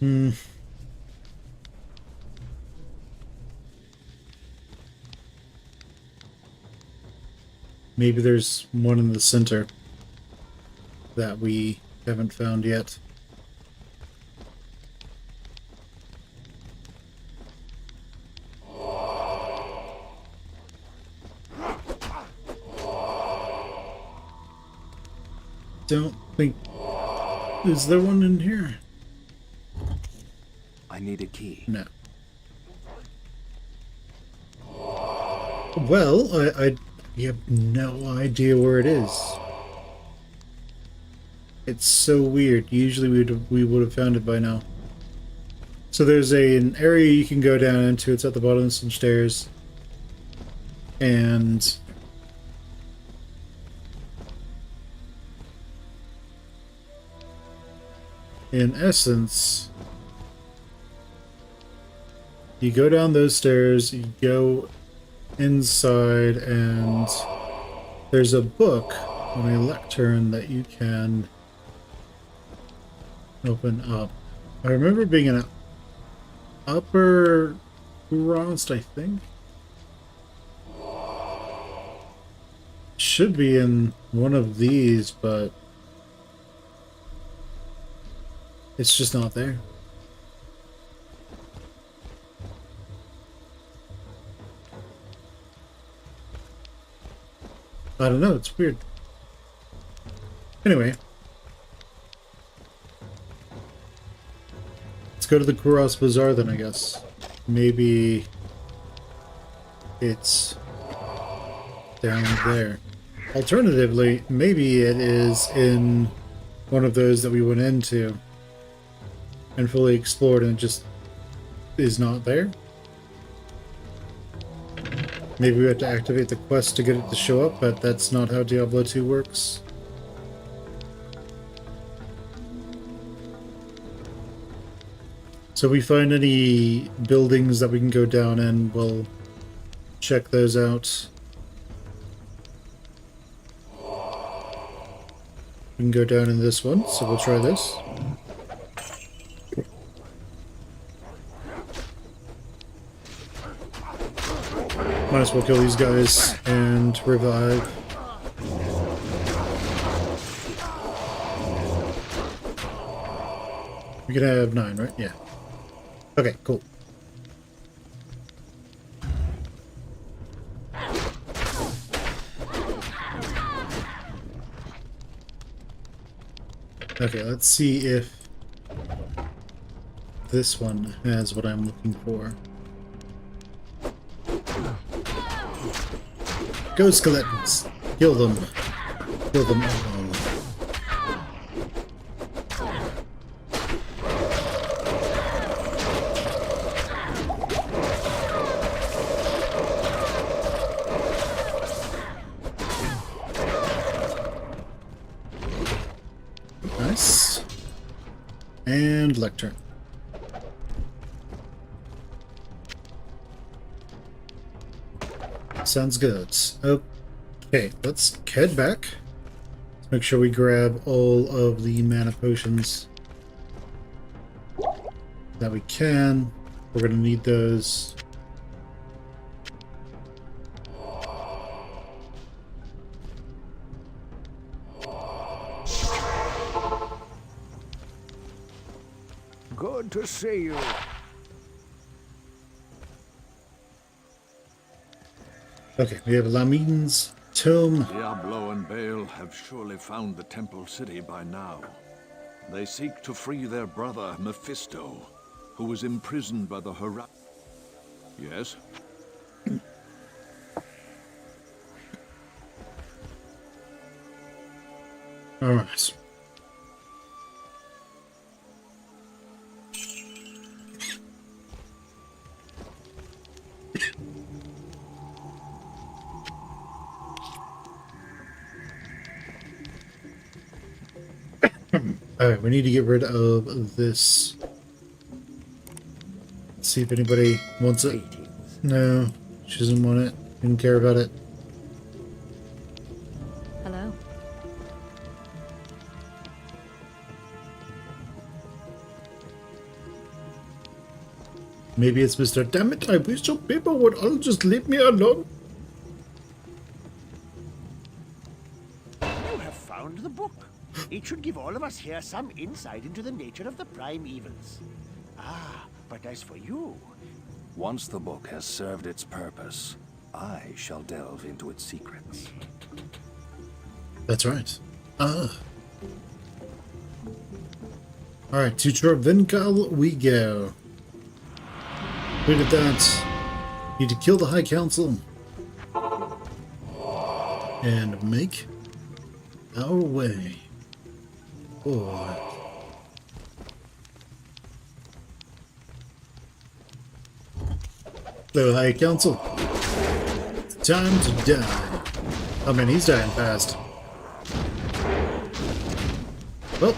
Hmm. Maybe there's one in the center that we haven't found yet. Don't think... Is there one in here? I need a key. No. Well, I have no idea where it is. It's so weird. Usually we would have found it by now. So there's an area you can go down into. It's at the bottom of some stairs. And in essence, you go down those stairs, you go inside, and there's a book on a lectern that you can open up. I remember being an upper Rost, I think. Should be in one of these, but it's just not there. I don't know, it's weird. Anyway. Let's go to the Kuros Bazaar then, I guess. Maybe it's down there. Alternatively, maybe it is in one of those that we went into and fully explored and it just is not there. Maybe we have to activate the quest to get it to show up, but that's not how Diablo 2 works. So if we find any buildings that we can go down in, we'll check those out. We can go down in this one, so we'll try this. Might as well kill these guys and revive. We can have 9, right? Yeah. Okay, cool. Okay, let's see if this one has what I'm looking for. Go skeletons! Kill them. Kill them all. Nice. And lectern. Sounds good. Okay, let's head back. Let's make sure we grab all of the mana potions that we can. We're going to need those. Good to see you. Okay, we have Lamin's tomb. Diablo and Baal have surely found the temple city by now. They seek to free their brother, Mephisto, who was imprisoned by the Yes? Alright. Alright, we need to get rid of this. Let's see if anybody wants it. No, she doesn't want it. Didn't care about it. Hello. Maybe it's Mr. Damn it, I wish some people would all just leave me alone. You have found the book. It should give all of us here some insight into the nature of the prime evils. Ah, but as for you... Once the book has served its purpose, I shall delve into its secrets. That's right. Alright, to Jorvinkal we go. Look at that. Need to kill the High Council. And make our way. Boy. Hello, High Council. Time to die. Oh man, he's dying fast. Well.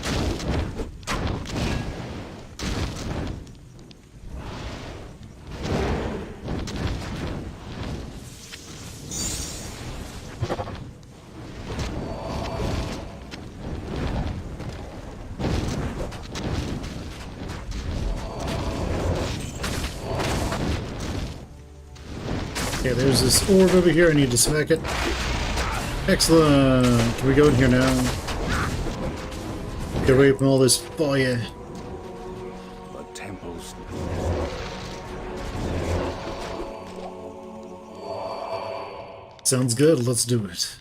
Okay, there's this orb over here. I need to smack it. Excellent. Can we go in here now? Get away from all this fire. The temples. Sounds good. Let's do it.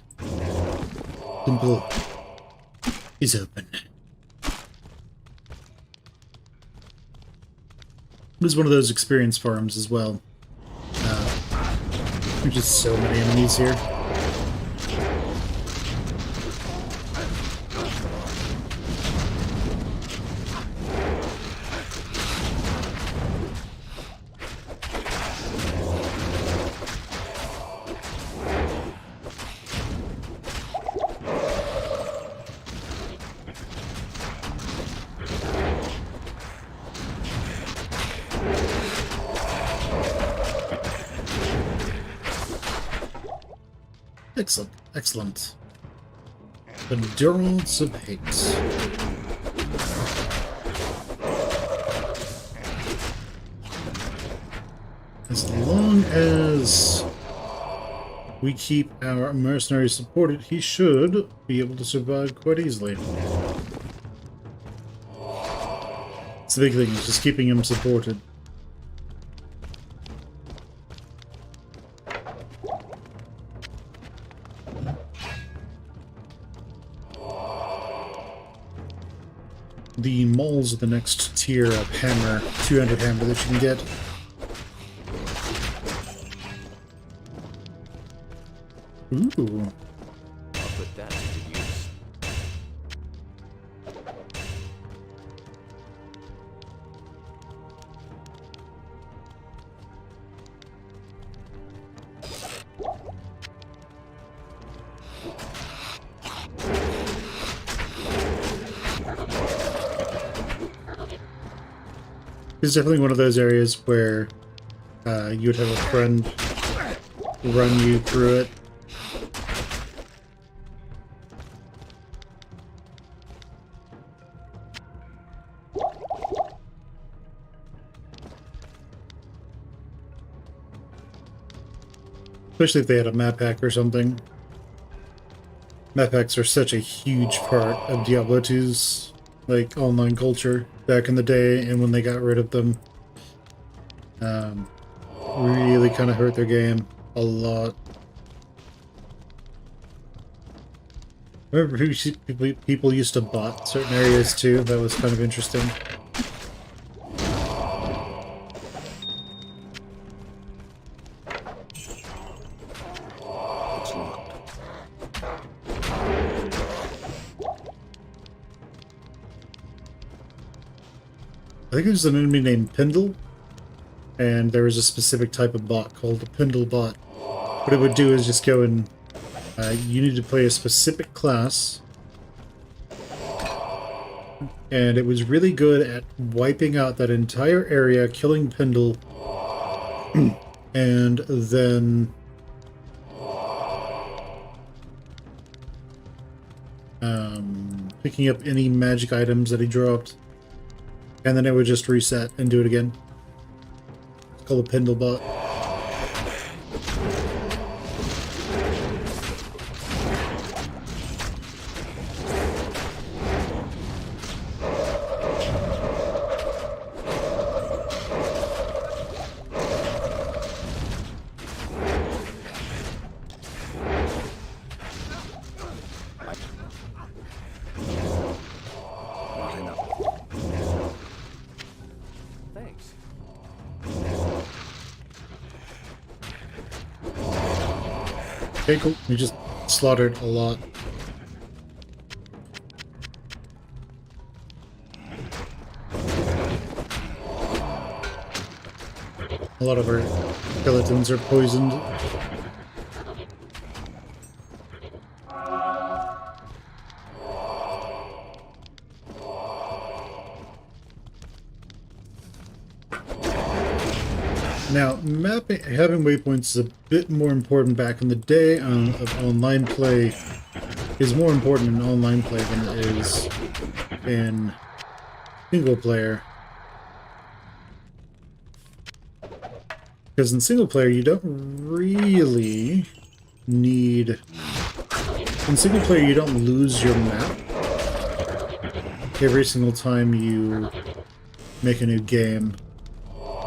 Temple is open. There's one of those experience farms as well. There's just so many enemies here. Excellent, excellent. Endurance of hate. As long as we keep our mercenary supported, he should be able to survive quite easily. It's the big thing, is just keeping him supported. The moles are the next tier of hammer, 200 hammer that you can get. Ooh. I'll put that to use. It's definitely one of those areas where you would have a friend run you through it. Especially if they had a map pack or something. Map packs are such a huge part of Diablo 2's like online culture back in the day, and when they got rid of them, really kind of hurt their game a lot. I remember people used to bot certain areas too. That was kind of interesting. It's locked. I think there's an enemy named Pendle, and there was a specific type of bot called the Pendle bot. What it would do is just go and you need to play a specific class, and it was really good at wiping out that entire area, killing Pendle, and then picking up any magic items that he dropped. And then it would just reset and do it again. called a Pendlebot. Not enough. Thanks. Okay, cool. We just slaughtered a lot. A lot of our skeletons are poisoned. Now, having waypoints is a bit more important back in the day of online play. Is more important in online play than it is in single player. Because in single player, you don't really need... In single player, you don't lose your map every single time you make a new game.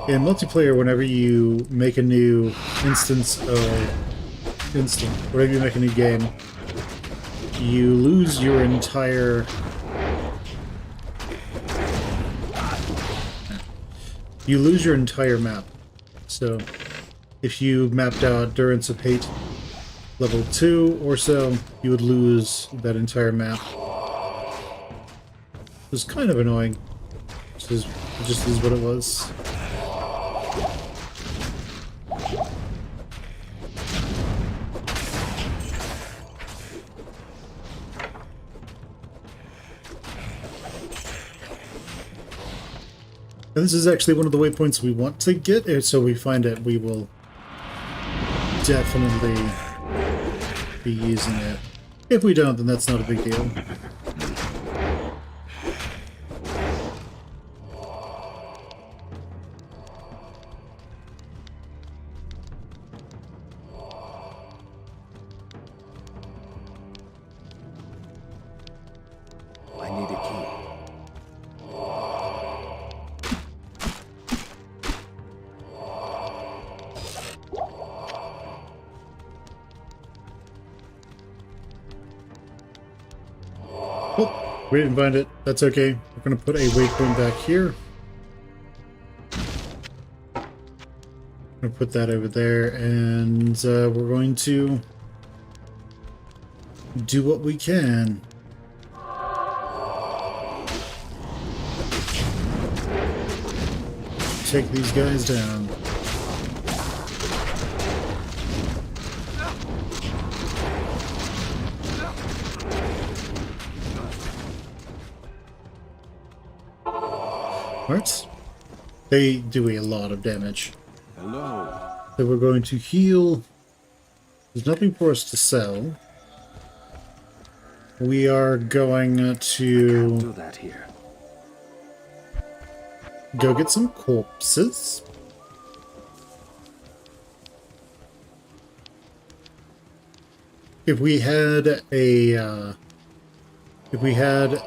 In multiplayer, whenever you make a new whenever you make a new game, you lose your entire... You lose your entire map. So, if you mapped out Durance of Hate level 2 or so, you would lose that entire map. It was kind of annoying. It just is what it was. And this is actually one of the waypoints we want to get, so we find it, we will definitely be using it. If we don't, then that's not a big deal. I need a key. Oh, we didn't find it. That's okay. We're going to put a waypoint back here. I'm going to put that over there, and we're going to do what we can. Take these guys down. Hearts? They do a lot of damage. Hello. So we're going to heal. There's nothing for us to sell. We are going Do to that here. go get some corpses. If we had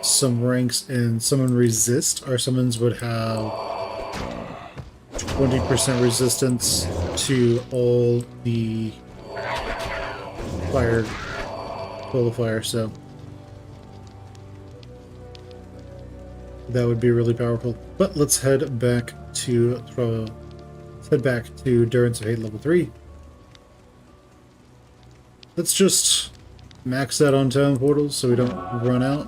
some ranks in Summon Resist, our summons would have 20% resistance to all the fire, so that would be really powerful. But let's head back to Durance of Hate level 3. Let's just max that on town portals so we don't run out.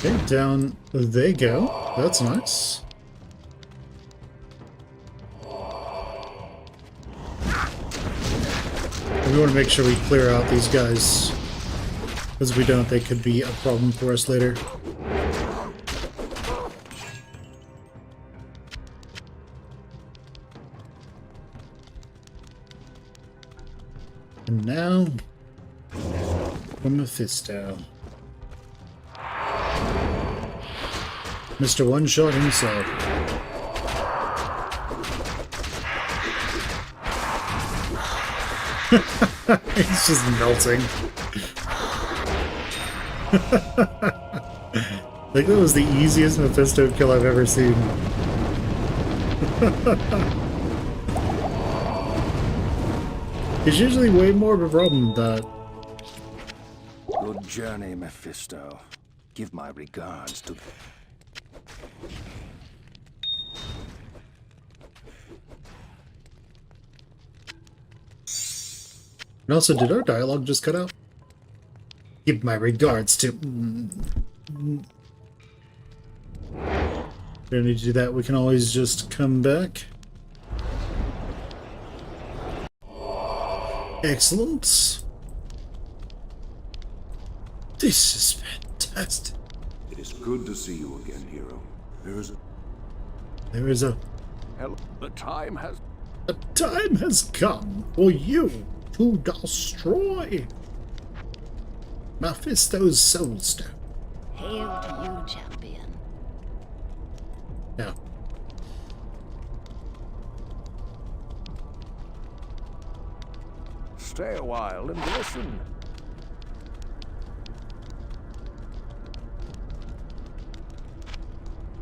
Okay, down they go. That's nice. We want to make sure we clear out these guys Because if we don't, they could be a problem for us later. And now, from Mephisto. Mr. One Shot himself. He's just melting. Like, that was the easiest Mephisto kill I've ever seen. It's usually way more of a problem than that. Good journey, Mephisto. Give my regards to... And also, did our dialogue just cut out? Give my regards to... We don't need to do that. We can always just come back. Excellent. This is fantastic. It is good to see you again, hero. There is a The time has... A time has come for you to destroy Mephisto's Soulstone. Hail to you, champion. Now, Stay a while and listen.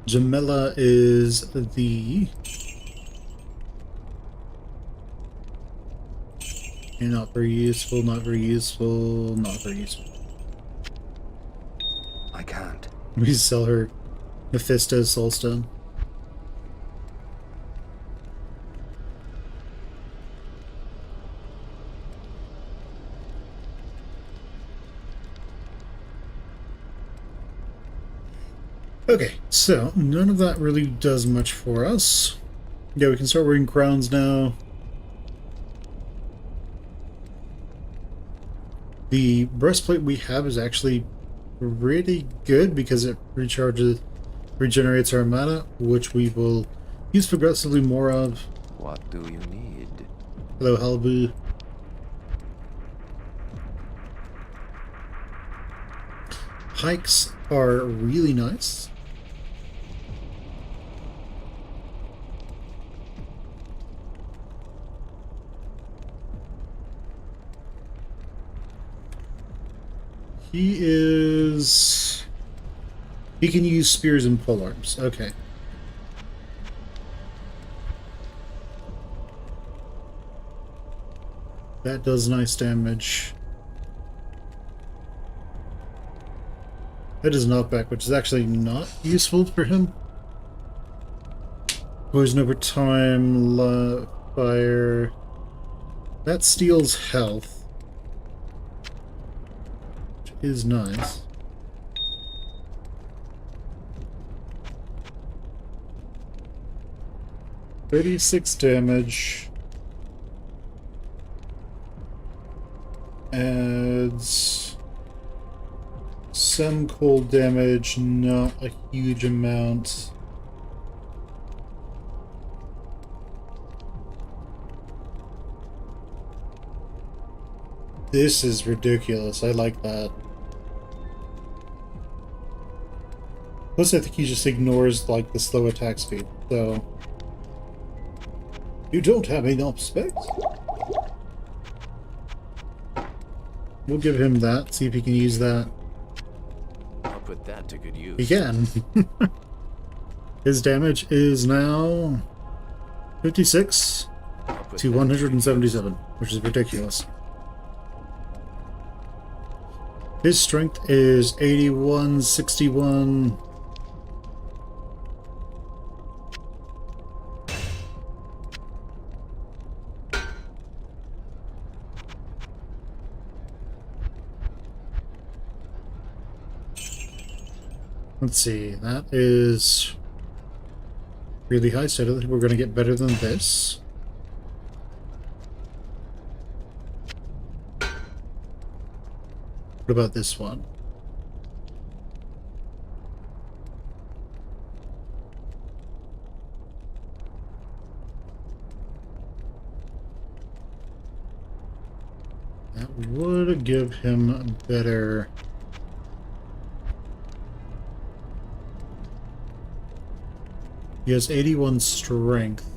Jamila is the... You're not very useful, not very useful, not very useful. I can't. We sell her Mephisto's Soulstone. Okay, so none of that really does much for us. Yeah, we can start wearing crowns now. The breastplate we have is actually really good because it regenerates our mana, which we will use progressively more of. What do you need? Hello, Halbu. Hikes are really nice. He can use spears and polearms. Okay. That does nice damage. That is knockback, which is actually not useful for him. Poison over time, fire. That steals health. Is nice. $36 damage. Adds some cold damage, not a huge amount. This is ridiculous. I like that. Plus, I think he just ignores, like, the slow attack speed, so... You don't have enough space? We'll give him that, see if he can use that. I'll put that to good use. He can. His damage is now... 56 to 177, which is ridiculous. His strength is 81, 61... Let's see, that is really high, so I don't think we're going to get better than this. What about this one? That would give him a better... He has 81 strength.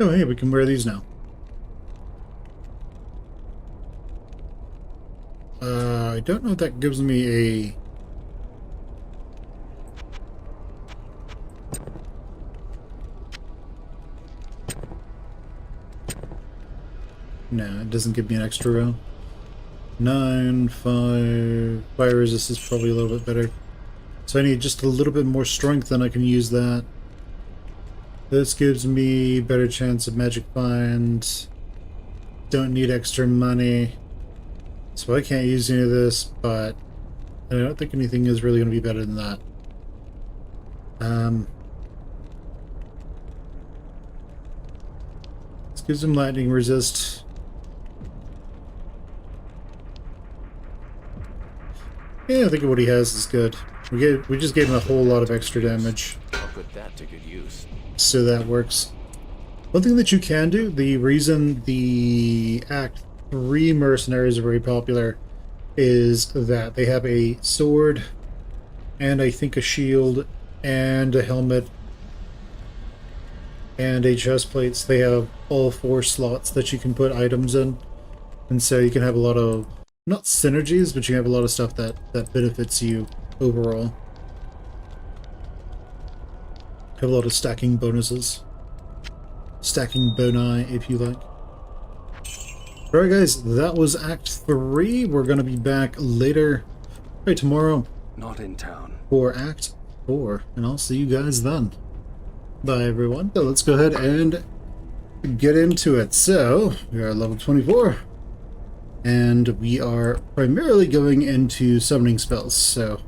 Oh, hey, we can wear these now. I don't know if that gives me a... No, it doesn't give me an extra row. 9, 5... Fire resist is probably a little bit better. So I need just a little bit more strength, then I can use that. This gives me better chance of magic find. Don't need extra money. So I can't use any of this, but I don't think anything is really going to be better than that. This gives him lightning resist. Yeah, I think what he has is good. We just gave him a whole lot of extra damage. I'll put that to good use. So that works. One thing that you can do, the reason the Act 3 mercenaries are very popular is that they have a sword and I think a shield and a helmet and a chest plates. They have all 4 slots that you can put items in, and so you can have a lot of, not synergies, but you have a lot of stuff that benefits you overall. Have a lot of stacking bonuses. Stacking boni, if you like. Alright guys, that was Act 3. We're gonna be back later, right, tomorrow, Not in town. for Act 4, and I'll see you guys then. Bye everyone. So let's go ahead and get into it. So, we are level 24, and we are primarily going into summoning spells, so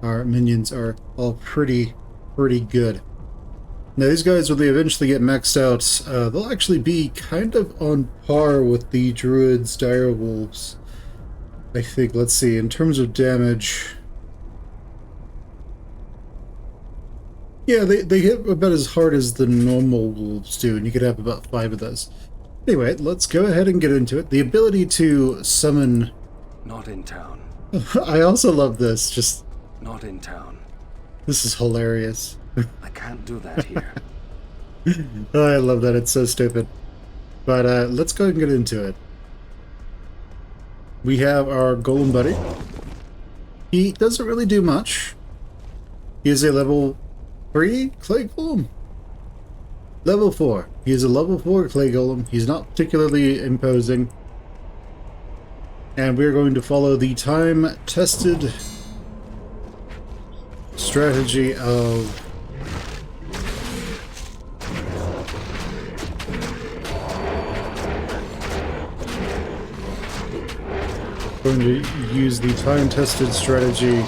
our minions are all pretty good. Now these guys, when they eventually get maxed out, they'll actually be kind of on par with the druids' dire wolves, I think. Let's see, in terms of damage, yeah, they hit about as hard as the normal wolves do, and you could have about 5 of those. Anyway, let's go ahead and get into it. The ability to summon... Not in town. I also love this, just... Not in town. This is hilarious. I can't do that here. Oh, I love that, it's so stupid. But let's go ahead and get into it. We have our golem buddy. He doesn't really do much. He is a level 3 clay golem. Level 4. He is a level 4 clay golem. He's not particularly imposing. And we're going to follow the time-tested strategy of going to use the time-tested strategy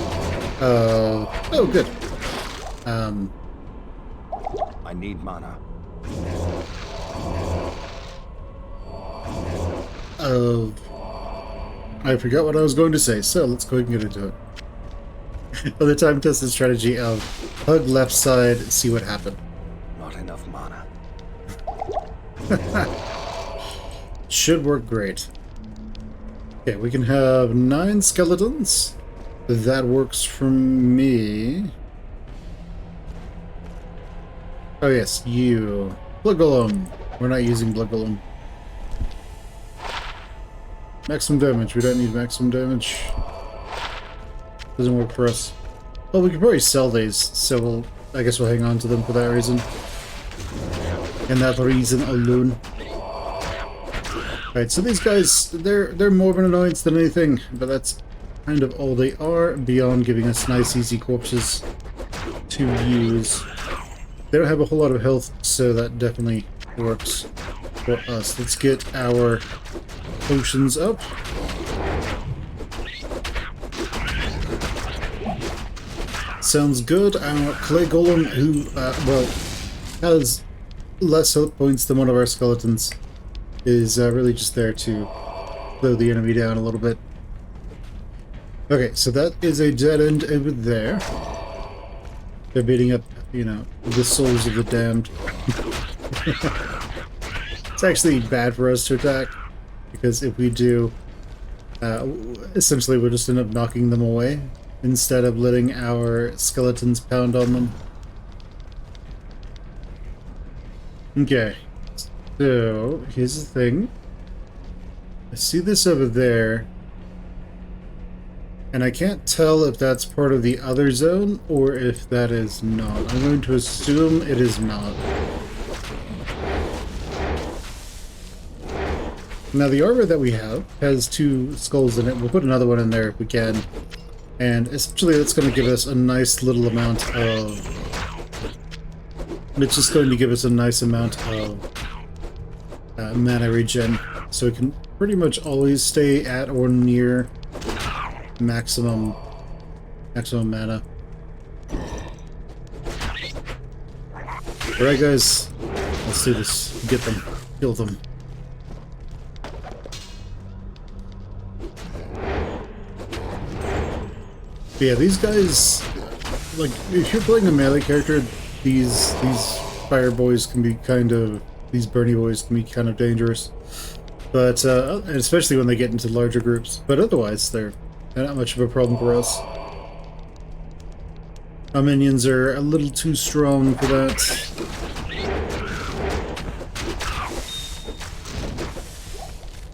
of... Oh, good. I need mana. I forgot what I was going to say, so let's go ahead and get into it. The time-tested strategy of hug left side, see what happened. Not enough mana. Should work great. Okay, we can have 9 skeletons. That works for me. Oh yes, you. Blood Golem. We're not using Blood Golem. Maximum damage. We don't need maximum damage. Doesn't work for us. Well, we could probably sell these, so I guess we'll hang on to them for that reason. And that reason alone. Alright, so these guys, they're more of an annoyance than anything, but that's kind of all they are, beyond giving us nice easy corpses to use. They don't have a whole lot of health, so that definitely works for us. Let's get our potions up. Sounds good. Our clay golem, who, well, has less health points than one of our skeletons, is really just there to slow the enemy down a little bit. Okay, so that is a dead end over there. They're beating up, you know, the souls of the damned. It's actually bad for us to attack, because if we do, essentially we'll just end up knocking them away, instead of letting our skeletons pound on them. Okay, so here's the thing. I see this over there, and I can't tell if that's part of the other zone or if that is not. I'm going to assume it is not. Now the armor that we have has 2 skulls in it. We'll put another one in there if we can. And essentially that's going to give us a nice little amount of... It's just going to give us a nice amount of mana regen. So we can pretty much always stay at or near maximum mana. Alright guys, let's do this. Get them. Kill them. But yeah, these guys, like, if you're playing a melee character, these fire boys can be kind of, these Bernie boys can be kind of dangerous. But, and especially when they get into larger groups. But otherwise, they're not much of a problem for us. Our minions are a little too strong for that.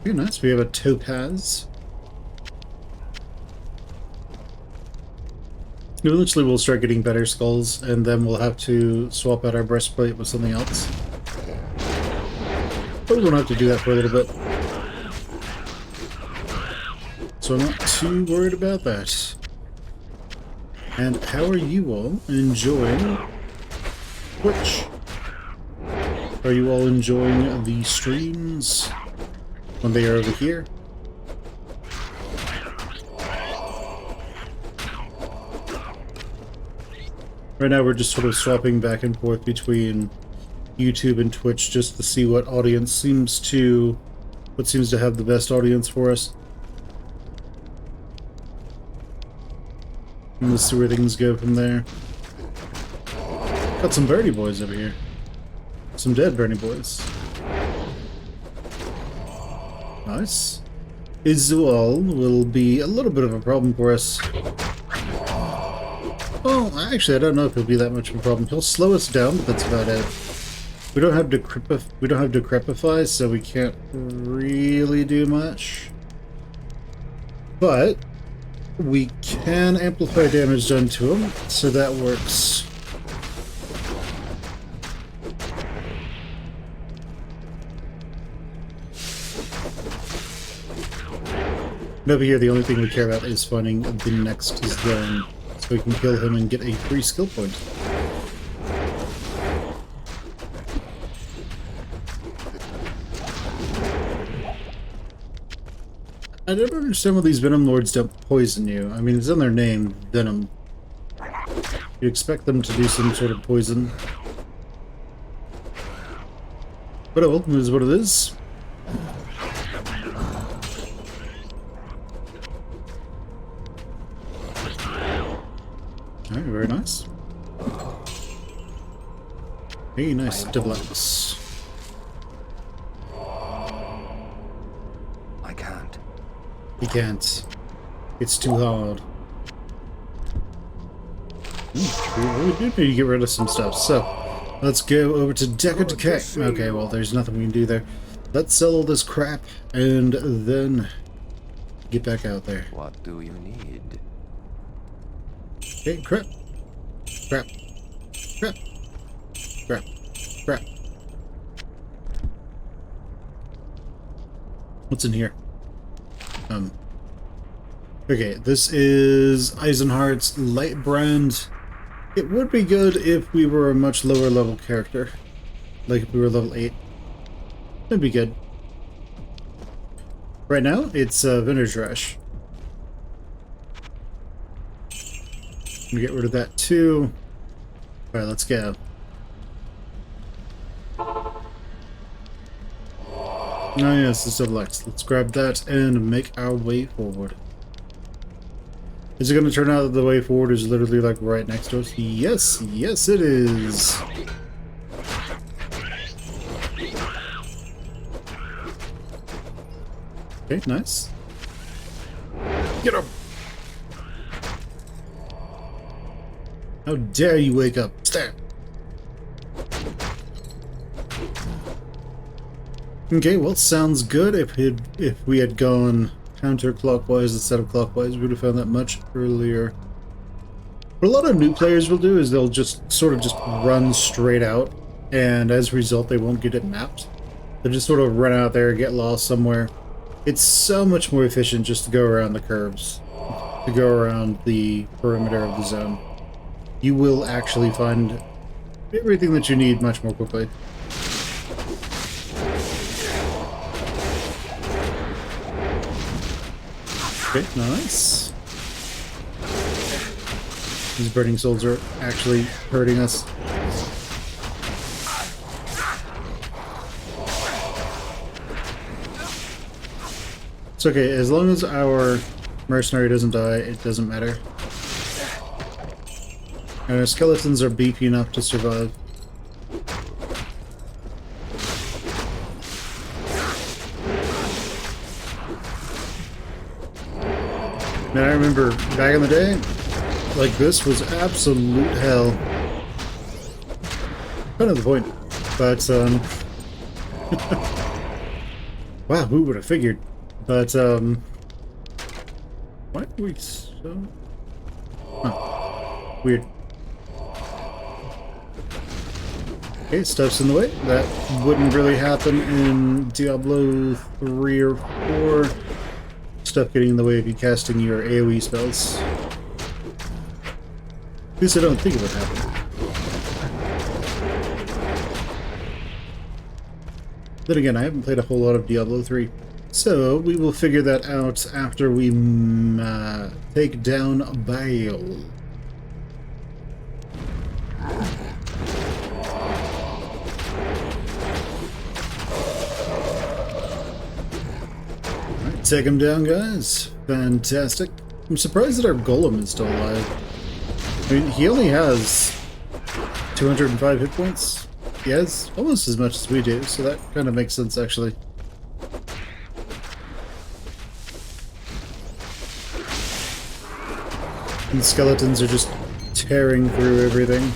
Very nice, we have a topaz. Eventually we'll start getting better skulls, and then we'll have to swap out our breastplate with something else. But we won't have to do that for a little bit. So I'm not too worried about that. And how are you all enjoying Twitch? Are you all enjoying the streams when they are over here? Right now we're just sort of swapping back and forth between YouTube and Twitch just to see what audience seems to have the best audience for us. And we'll see where things go from there. Got some Bernie boys over here. Some dead Bernie boys. Nice. Izual will be a little bit of a problem for us. Well, actually, I don't know if he'll be that much of a problem. He'll slow us down, but that's about it. We don't have decrepify, so we can't really do much. But we can amplify damage done to him, so that works. And over here, the only thing we care about is finding the next zone, so we can kill him and get a free skill point. I don't understand why these Venom Lords don't poison you. I mean, it's in their name, Venom. You expect them to do some sort of poison. But oh well, it is what it is. Alright, very nice. Hey, nice double-X. I can't. He can't. It's too hard. We do need to get rid of some stuff, so let's go over to Deca Decay. Okay, well, there's nothing we can do there. Let's sell all this crap and then get back out there. What do you need? Okay, crap. Crap. Crap. Crap. Crap. What's in here? Okay, this is Eisenhardt's light brand It would be good if we were a much lower level character. Like if we were level 8. That'd be good. Right now, it's Vintage Rush. I'm gonna get rid of that too. Alright, let's go. Oh yes, the double X. Let's grab that and make our way forward. Is it going to turn out that the way forward is literally like right next to us? Yes, yes it is. Okay, nice. Get up! How dare you wake up? Stand! Okay, well, sounds good. If we had gone counterclockwise instead of clockwise, we would have found that much earlier. What a lot of new players will do is they'll just sort of just run straight out, and as a result, they won't get it mapped. They'll just sort of run out there, get lost somewhere. It's so much more efficient just to go around the curves, to go around the perimeter of the zone. You will actually find everything that you need much more quickly. Okay, nice. These burning souls are actually hurting us. It's okay, as long as our mercenary doesn't die, it doesn't matter. And our skeletons are beefy enough to survive. Man, I remember back in the day, like this was absolute hell. Kind of the point, but wow, who would have figured? But why are we so? Huh. Weird. Okay, stuff's in the way. That wouldn't really happen in Diablo 3 or 4. Stuff getting in the way of you casting your AoE spells. At least I don't think it would happen. Then again, I haven't played a whole lot of Diablo 3. So, we will figure that out after we take down Bale. Take him down, guys. Fantastic. I'm surprised that our golem is still alive. I mean, he only has 205 hit points. He has almost as much as we do, so that kind of makes sense, actually. And skeletons are just tearing through everything.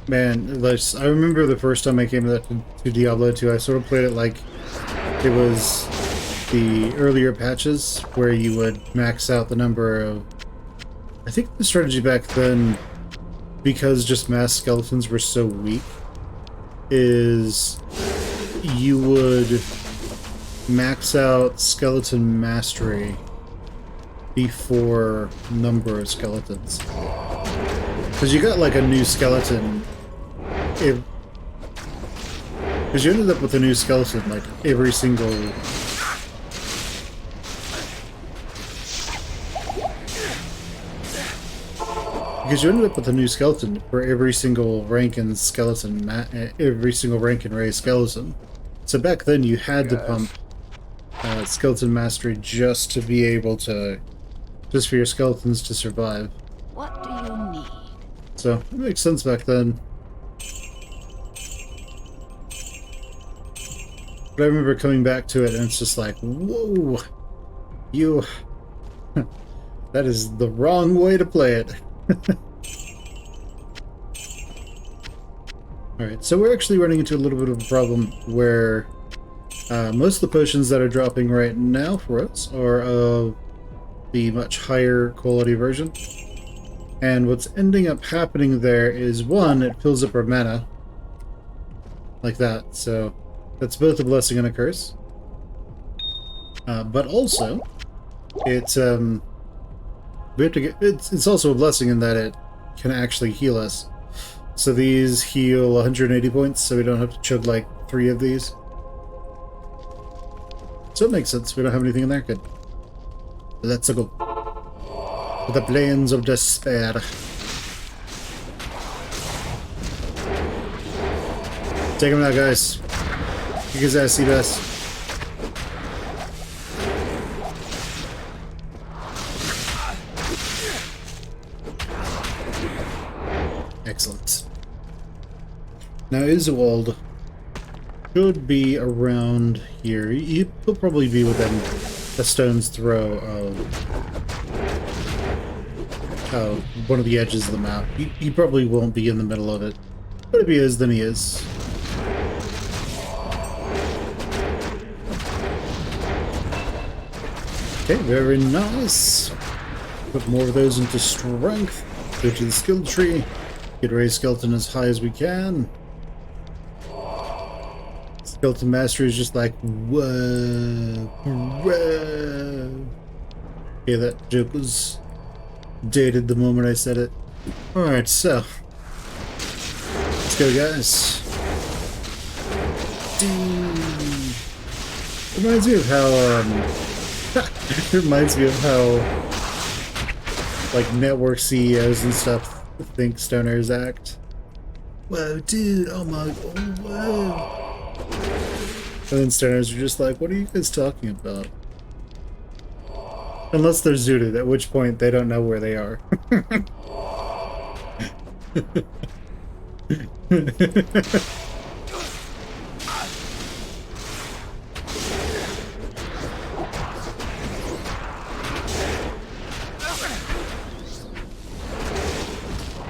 Man, I remember the first time I came to Diablo 2, I sort of played it like it was the earlier patches where you would max out the number of... I think the strategy back then, because just mass skeletons were so weak, is you would max out skeleton mastery before number of skeletons. Because you got like a new skeleton... Because you ended up with a new skeleton, like, every single... Because you ended up with a new skeleton for every single rank in skeleton, every single rank in raised skeleton. So back then you had to pump skeleton mastery just to be able to... just for your skeletons to survive. What do you need? So, it makes sense back then. But I remember coming back to it and it's just like, whoa, you, that is the wrong way to play it. Alright, so we're actually running into a little bit of a problem where most of the potions that are dropping right now for us are of the much higher quality version. And what's ending up happening there is, one, it fills up our mana. Like that, so... that's both a blessing and a curse. But also, it We have to get. It's also a blessing in that it can actually heal us. So these heal 180 points, so we don't have to chug like 3 of these. So it makes sense. We don't have anything in there. Good. Let's go. To the plains of despair. Take him out, guys. Kick his ass, Seabass. Excellent. Now, Iswald should be around here. He'll probably be within a stone's throw of one of the edges of the map. He probably won't be in the middle of it. But if he is, then he is. Okay, very nice. Put more of those into strength. Go to the skill tree. Get raise skeleton as high as we can. Skeleton mastery is just like, whoa, whoa. Okay, that joke was dated the moment I said it. Alright, so. Let's go, guys. Reminds me of how, it reminds me of how, like, network CEOs and stuff think stoners act. Whoa, dude, oh my, oh, whoa. And then stoners are just like, what are you guys talking about? Unless they're zooted, at which point they don't know where they are.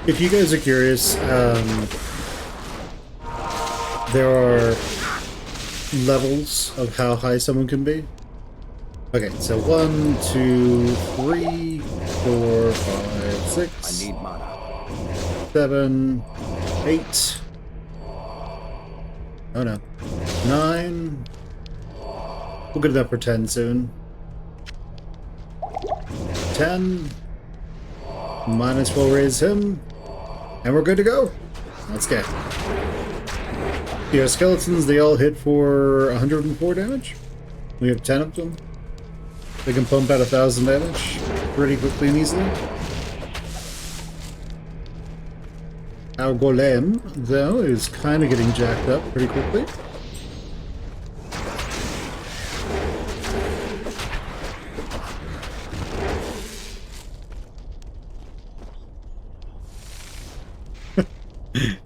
If you guys are curious, there are levels of how high someone can be. Okay, so 1, 2, 3, 4, 5, 6. I need mana. 7, 8. Oh no. 9. We'll get it up for 10 soon. 10. Minus will raise him. And we're good to go. Let's get. The skeletons, they all hit for 104 damage. We have 10 of them. They can pump out 1,000 damage pretty quickly and easily. Our golem, though, is kind of getting jacked up pretty quickly.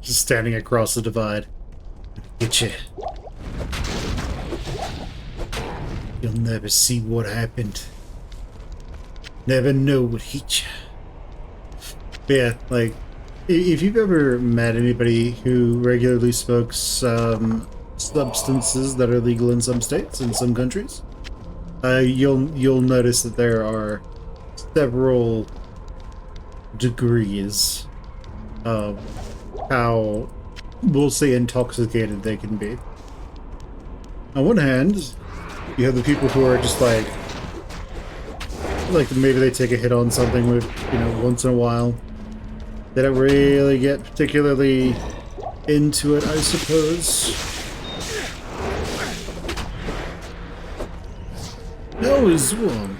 Just standing across the divide. Get you. You'll never see what happened. Never know what hit you. But yeah, like, if you've ever met anybody who regularly smokes substances that are legal in some states, in some countries, you'll notice that there are several degrees of how, we'll say, intoxicated they can be. On one hand, you have the people who are just like maybe they take a hit on something with, you know, once in a while. They don't really get particularly into it, I suppose. No, is one.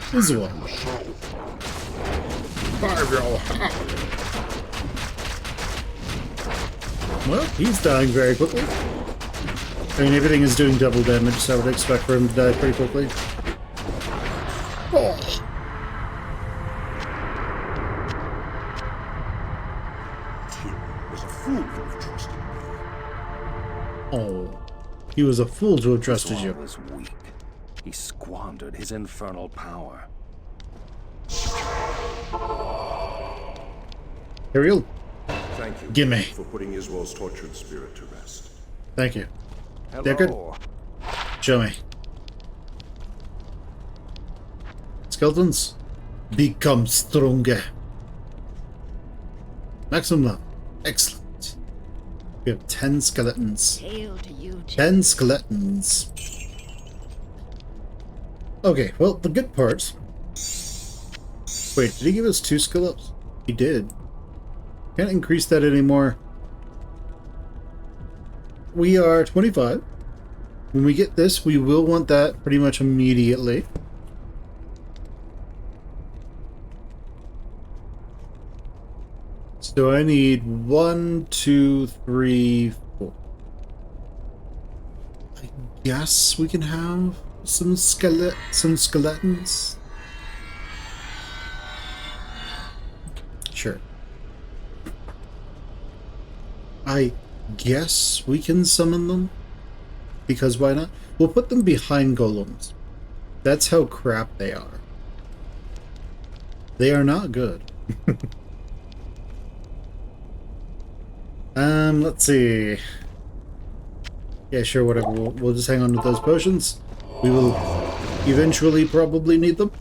Well, he's dying very quickly. I mean, everything is doing double damage, so I would expect for him to die pretty quickly. Oh. Oh, he was a fool to have trusted you. He was weak. He squandered his infernal power. Ariel, Thank you gimme. for putting Iswald's tortured spirit to rest. Thank you. Hello. They're good. Show me. Skeletons, become stronger. Maximum level. Excellent. We have 10 skeletons. Hail to you, 10 skeletons. Okay, well, the good part Wait, did he give us 2 skill ups? He did. Can't increase that anymore. We are 25. When we get this, we will want that pretty much immediately. So I need 1, 2, 3, 4. I guess we can have some skeletons. Sure. I guess we can summon them. Because why not? We'll put them behind golems. That's how crap they are. They are not good. Let's see. Yeah, sure, whatever. We'll just hang on to those potions. We will eventually probably need them.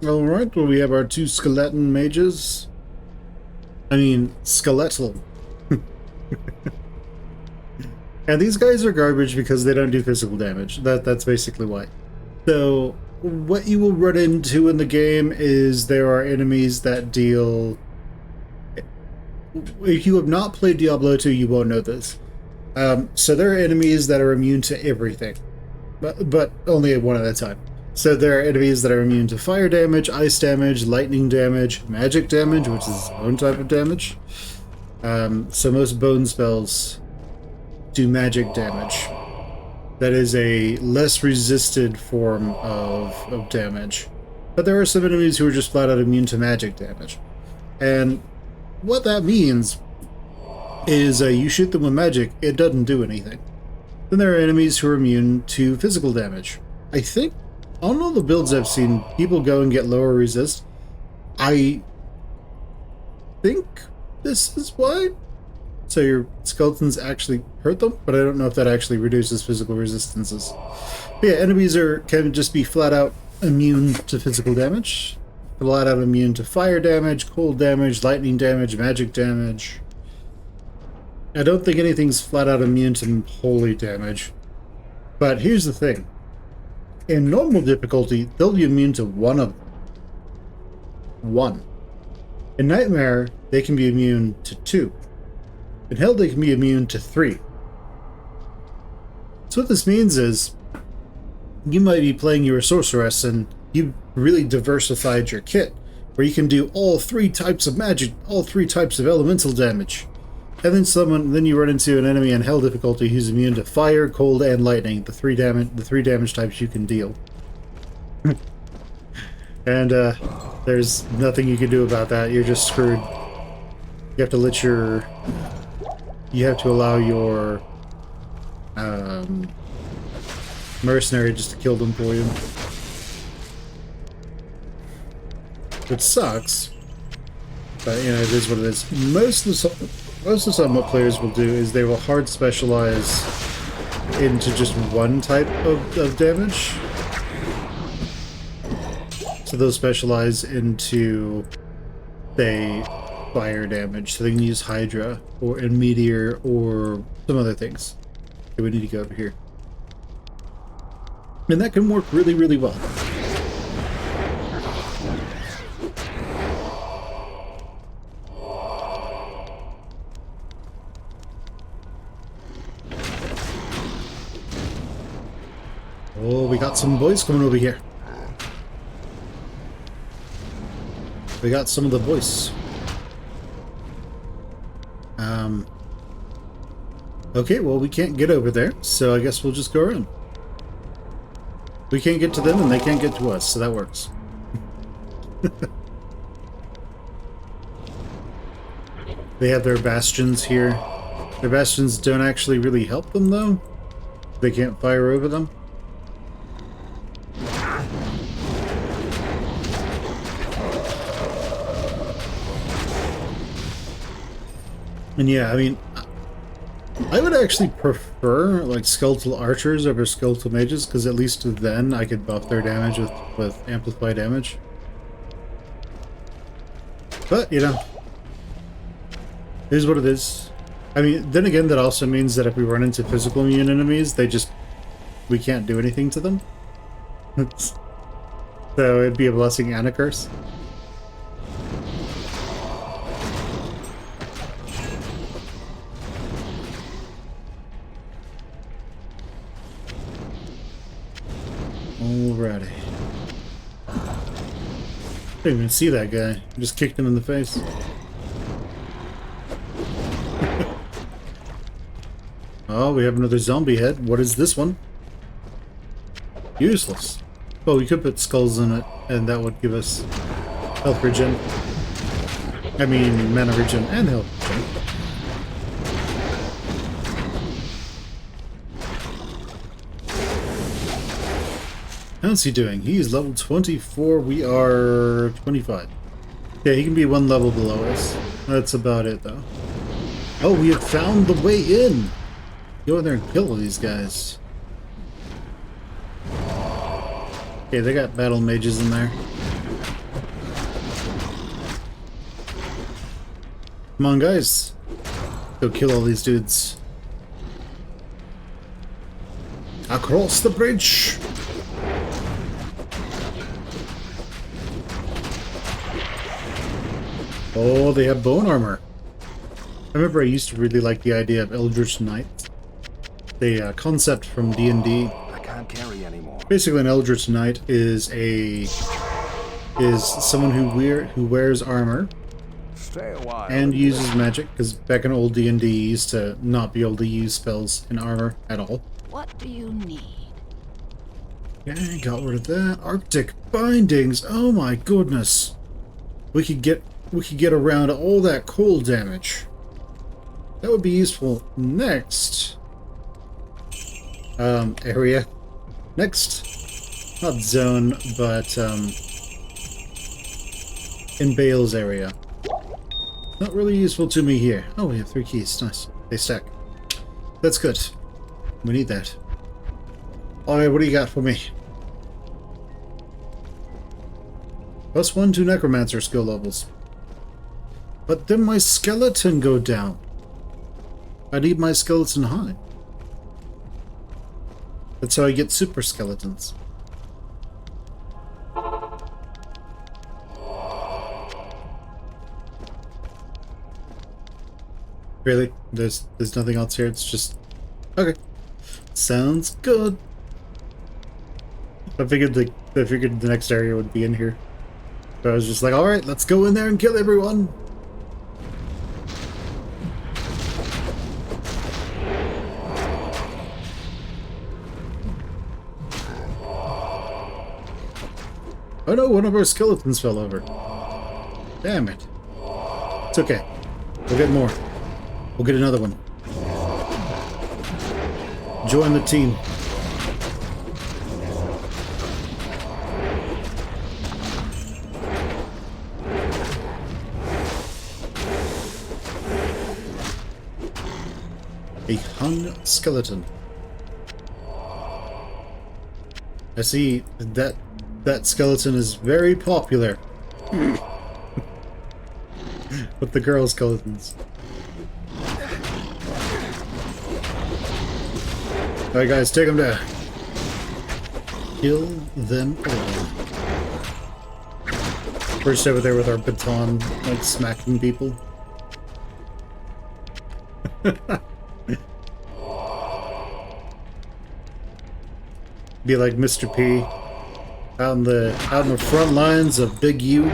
Alright, well, we have our 2 skeleton mages. I mean, skeletal. And these guys are garbage because they don't do physical damage. That's basically why. So, what you will run into in the game is there are enemies that deal... If you have not played Diablo 2, you won't know this. So there are enemies that are immune to everything. But only one at a time. So there are enemies that are immune to fire damage, ice damage, lightning damage, magic damage, which is its own type of damage. So most bone spells do magic damage. That is a less resisted form of damage. But there are some enemies who are just flat out immune to magic damage. And what that means is you shoot them with magic, it doesn't do anything. Then there are enemies who are immune to physical damage. I think, on all the builds I've seen, people go and get lower resist. I think this is why. So your skeletons actually hurt them, but I don't know if that actually reduces physical resistances. But yeah, enemies can just be flat out immune to physical damage. Flat out immune to fire damage, cold damage, lightning damage, magic damage. I don't think anything's flat out immune to holy damage. But here's the thing. In normal difficulty, they'll be immune to one of them. One. In Nightmare, they can be immune to 2. In Hell, they can be immune to 3. So what this means is, you might be playing your sorceress and you really diversified your kit, where you can do all 3 types of magic, all 3 types of elemental damage. And then you run into an enemy in Hell difficulty who's immune to fire, cold, and lightning, the 3 damage types you can deal. And there's nothing you can do about that. You're just screwed. You have to allow your mercenary just to kill them for you. Which sucks, but you know, it is what it is. Most of the time what players will do is they will hard specialize into just one type of damage. So they'll specialize into, say, fire damage, so they can use Hydra or Meteor or some other things. Okay, we need to go over here. And that can work really, really well. Oh, we got some boys coming over here. We got some of the boys. Okay, well, we can't get over there, so I guess we'll just go around. We can't get to them, and they can't get to us, so that works. They have their bastions here. Their bastions don't actually really help them, though. They can't fire over them. And yeah, I mean, I would actually prefer like skeletal archers over skeletal mages, because at least then I could buff their damage with amplify damage. But, you know, here's what it is. I mean, then again, that also means that if we run into physical immune enemies, we can't do anything to them. So it'd be a blessing and a curse. Alrighty. Didn't even see that guy. Just kicked him in the face. Oh, we have another zombie head. What is this one? Useless. Oh, we could put skulls in it, and that would give us health regen. I mean, mana regen and health regen. How's he doing? He is level 24. We are 25. Yeah, he can be one level below us. That's about it, though. Oh, we have found the way in! Go in there and kill all these guys. Okay, they got battle mages in there. Come on, guys. Go kill all these dudes. Across the bridge! Oh, they have bone armor. I remember I used to really like the idea of Eldritch Knight. The concept from D&D. I can't carry anymore. Basically, an Eldritch Knight is someone who wears armor Stay a while. and uses magic. Because back in old D&D, you used to not be able to use spells in armor at all. What do you need? Okay, got rid of that. Arctic bindings. Oh my goodness. We could get around all that cold damage. That would be useful next area. Next, not zone, but in Bale's area. Not really useful to me here. Oh, we have 3 keys. Nice. They stack. That's good. We need that. Alright, what do you got for me? +1 to Necromancer skill levels. But then my skeleton go down. I need my skeleton high. That's how I get super skeletons. Really? There's nothing else here. It's just okay. Sounds good. I figured the next area would be in here. So I was just like, all right, let's go in there and kill everyone. Oh no, one of our skeletons fell over. Damn it. It's okay. We'll get more. We'll get another one. Join the team. A hung skeleton. I see that skeleton is very popular with the girl skeletons. Alright guys, take them down. Kill them all. First over there with our baton, like smacking people. Be like Mr. P out in the front lines of Big U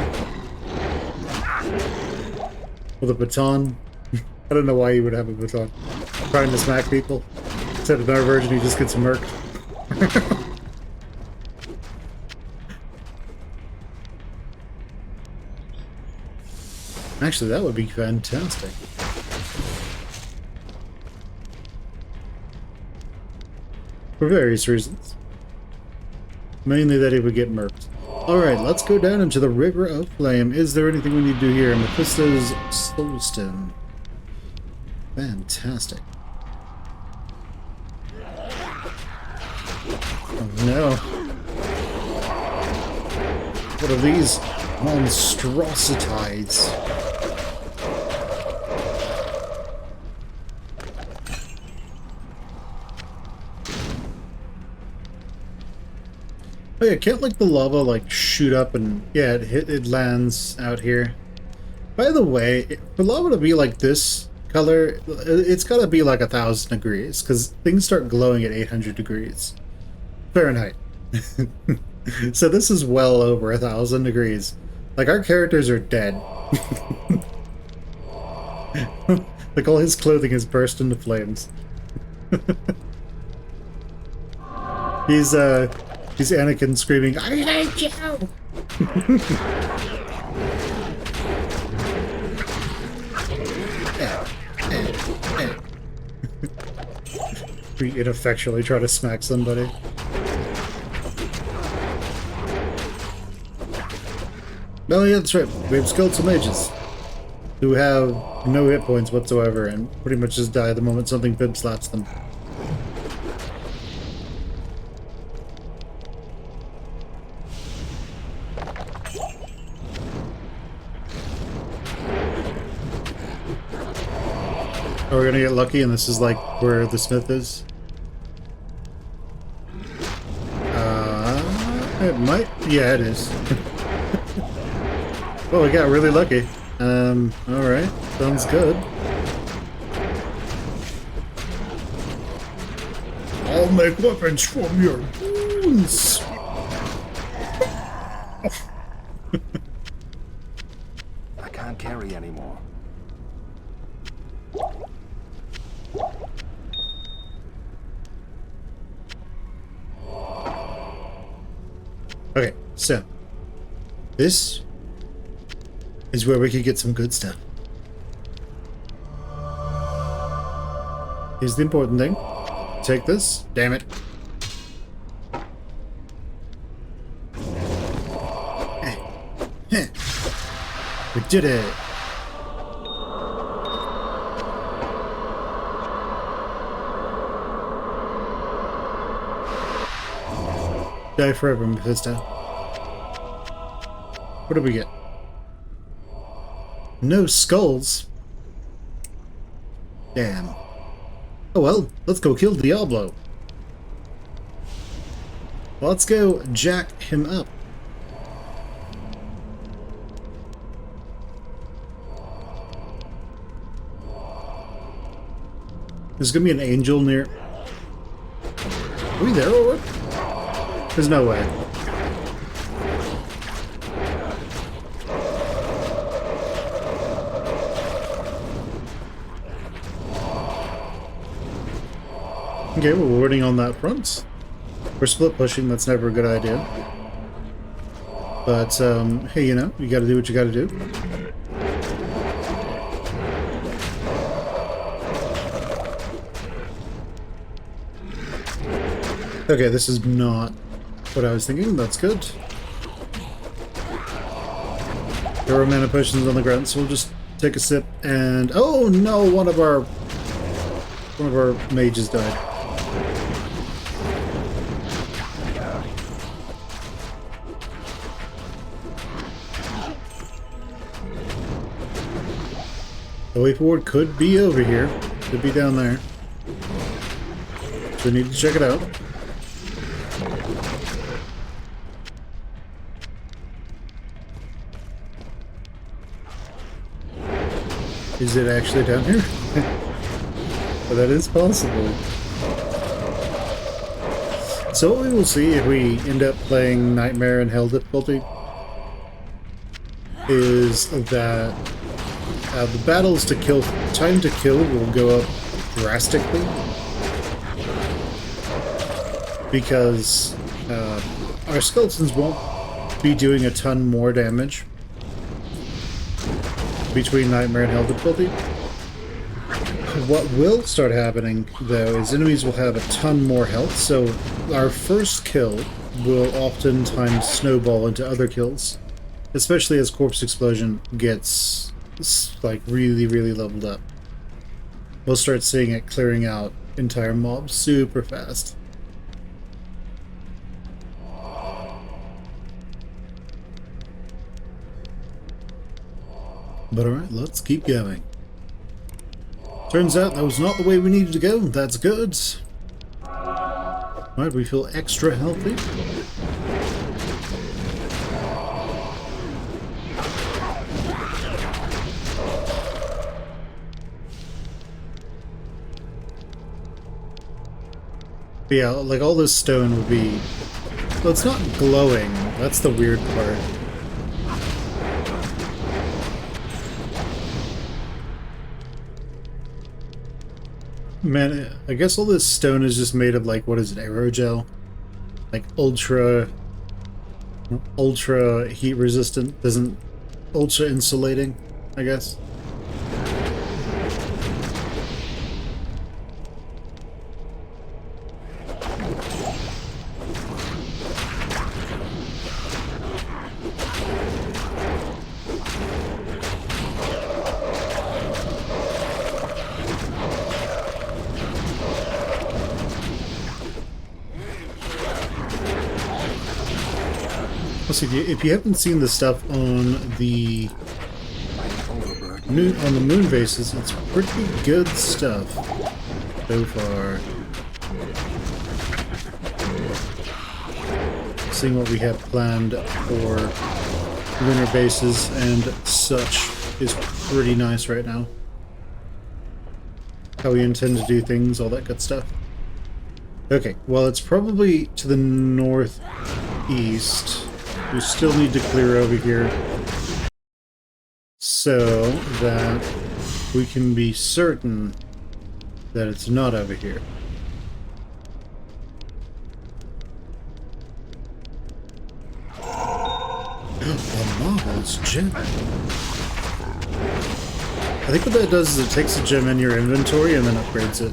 with a baton. I don't know why he would have a baton. Trying to smack people. Instead of our version, he just gets murked. Actually, that would be fantastic. For various reasons. Mainly that he would get murked. Alright, let's go down into the River of Flame. Is there anything we need to do here? Mephisto's Soulstone. Fantastic. Oh no. What are these monstrosities? Oh yeah, can't like the lava like shoot up and yeah, it lands out here. By the way, for lava to be like this color, it's gotta be like 1,000 degrees because things start glowing at 800 degrees Fahrenheit. So this is well over 1,000 degrees. Like, our characters are dead. Like, all his clothing has burst into flames. He's Anakin screaming, "I hate you!" We ineffectually try to smack somebody. Oh yeah, that's right. We have skeletal mages who have no hit points whatsoever and pretty much just die the moment something bib slaps them. Are we gonna get lucky and this is like where the smith is? It might. Yeah, it is. Well, we got really lucky. Alright. Sounds good. I'll make weapons from your wounds! I can't carry anymore. Okay, so this is where we could get some good stuff. Here's the important thing. Take this. Damn it. We did it. Die forever, Mephisto. What do we get? No skulls. Damn. Oh well, let's go kill Diablo. Let's go jack him up. There's gonna be an angel near. Are we there or what? There's no way. Okay, we're warning on that front. We're split pushing, that's never a good idea. But, hey, you know, you gotta do what you gotta do. Okay, this is not what I was thinking. That's good. There are mana potions on the ground, so we'll just take a sip and... Oh no! One of our mages died. The way forward could be over here. Could be down there. So we need to check it out. Is it actually down here? Well, that is possible. So what we will see if we end up playing Nightmare in Hell difficulty is that the battles to kill, time to kill will go up drastically because our skeletons won't be doing a ton more damage between Nightmare and Hell difficulty. What will start happening, though, is enemies will have a ton more health, so our first kill will oftentimes snowball into other kills, especially as Corpse Explosion gets, like, really, really leveled up. We'll start seeing it clearing out entire mobs super fast. But alright, let's keep going. Turns out that was not the way we needed to go. That's good. Alright, we feel extra healthy. But yeah, like all this stone would be Well, it's not glowing. That's the weird part. Man, I guess all this stone is just made of, like, what is it, aerogel? Like, ultra heat resistant, doesn't ultra insulating, I guess. Also, if you haven't seen the stuff on the moon bases, it's pretty good stuff so far. Seeing what we have planned for lunar bases and such is pretty nice right now. How we intend to do things, all that good stuff. Okay, well, it's probably to the northeast. We still need to clear over here so that we can be certain that it's not over here. A marvelous gem. I think what that does is it takes a gem in your inventory and then upgrades it.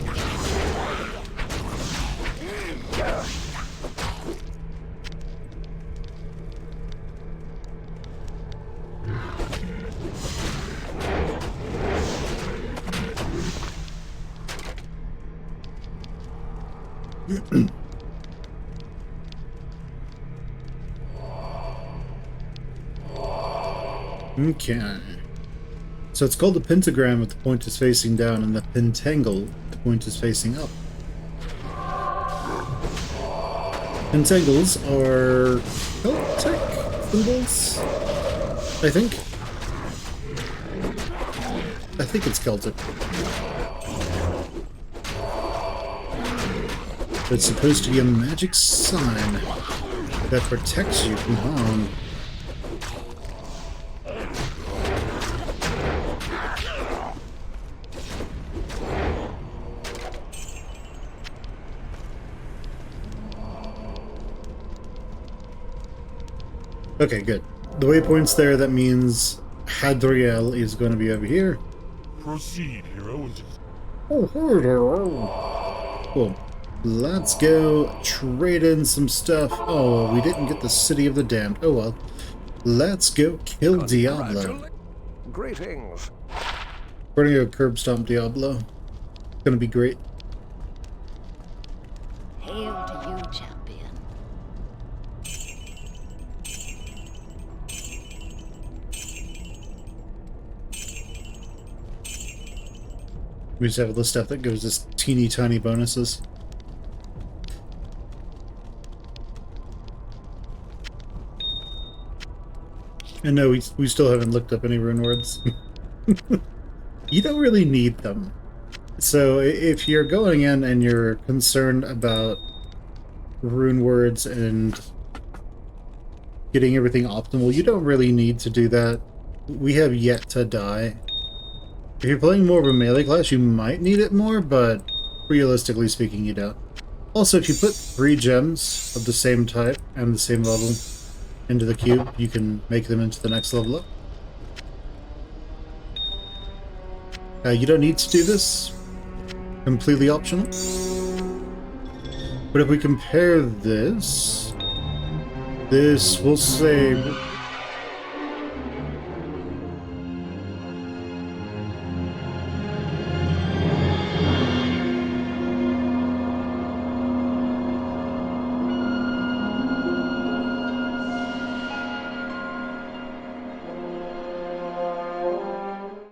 Okay. So it's called a pentagram if the point is facing down, and the pentangle if the point is facing up. Pentangles are Celtic symbols, I think. I think it's Celtic. It's supposed to be a magic sign that protects you from harm. Okay, good. The waypoint's there, that means Hadriel is going to be over here. Proceed, hero. Oh, hero. Cool. Let's go trade in some stuff. Oh, we didn't get the City of the Damned. Oh well. Let's go kill Diablo. Greetings. We're gonna go curb stomp Diablo. It's gonna be great. Hail to you, champion. We just have all the stuff that gives us teeny tiny bonuses. And no, we still haven't looked up any rune words. You don't really need them. So if you're going in and you're concerned about rune words and getting everything optimal, you don't really need to do that. We have yet to die. If you're playing more of a melee class, you might need it more, but realistically speaking, you don't. Also, if you put 3 gems of the same type and the same level into the cube, you can make them into the next level up. You don't need to do this. Completely optional. But if we compare this, we'll say